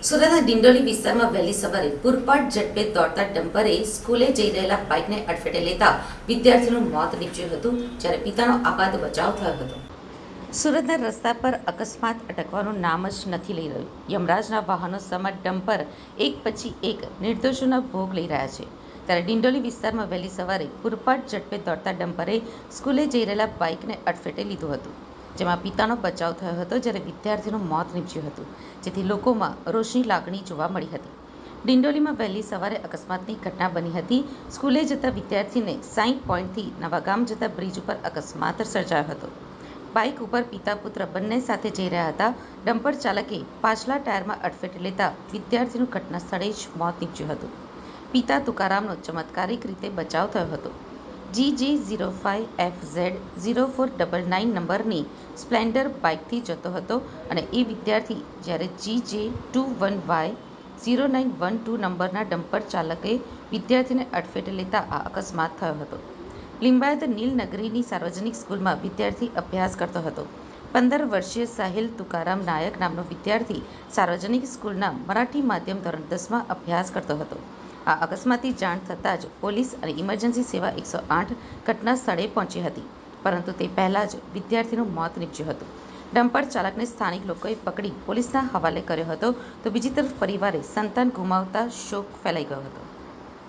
સુરતના ડિંડોલી વિસ્તારમાં વહેલી સવારે પૂરપાટ ઝડપે દોડતા ડમ્પરે સ્કૂલે જઈ રહેલા બાઇકને અડફેટે લેતા વિદ્યાર્થીનું મોત નીપજ્યું હતું, જ્યારે પિતાનો આબાદ બચાવ થયો હતો. સુરતના રસ્તા પર અકસ્માત અટકવાનું નામ જ નથી લઈ રહ્યું. યમરાજના વાહનો સમા ડમ્પર એક પછી એક નિર્દોષોના ભોગ લઈ રહ્યા છે. ત્યારે ડિંડોલી વિસ્તારમાં વહેલી સવારે પૂરપાટ ઝડપે દોડતા ડમ્પરે સ્કૂલે જઈ રહેલા બાઇકને અડફેટે લીધું હતું, જેમાં પિતાનો બચાવ થયો હતો, જ્યારે વિદ્યાર્થીનું મોત નીપજ્યું હતું, જેથી લોકોમાં રોષની લાગણી જોવા મળી હતી. ડિંડોલીમાં વહેલી સવારે અકસ્માતની ઘટના બની હતી. સ્કૂલે જતા વિદ્યાર્થીને 60 પોઈન્ટથી નવાગામ જતા બ્રિજ ઉપર અકસ્માત સર્જાયો હતો. બાઇક ઉપર પિતા પુત્ર બંને સાથે જઈ રહ્યા હતા. ડમ્પર ચાલકે પાછલા ટાયરમાં અડફેટે લેતા વિદ્યાર્થીનું ઘટના સ્થળે જ મોત નીપજ્યું હતું. પિતા તુકારામનો ચમત્કારિક રીતે બચાવ થયો હતો. GJ05FZ0499 નંબરની સ્પ્લેન્ડર બાઇકથી જતો હતો અને એ વિદ્યાર્થી, જ્યારે GJ21Y0912 નંબરના ડમ્પર ચાલકે વિદ્યાર્થીને અડફેટે લેતા આ અકસ્માત થયો હતો. લિંબાયત નીલનગરીની સાર્વજનિક સ્કૂલમાં વિદ્યાર્થી અભ્યાસ કરતો હતો. 15 વર્ષીય સાહિલ તુકારામ નાયક નામનો વિદ્યાર્થી સાર્વજનિક સ્કૂલના મરાઠી માધ્યમ ધોરણ 10માં અભ્યાસ કરતો હતો. આ અકસ્માતની જાણ થતાં જ પોલીસ અને ઇમરજન્સી સેવા 108 ઘટના સ્થળે પહોંચી હતી, પરંતુ તે પહેલા જ વિદ્યાર્થીનું મોત નીપજ્યું હતું. ડમ્પર ચાલકને સ્થાનિક લોકોએ પકડી પોલીસના હવાલે કર્યો હતો, તો બીજી તરફ પરિવારે સંતાન ગુમાવતા શોક ફેલાઈ ગયો હતો.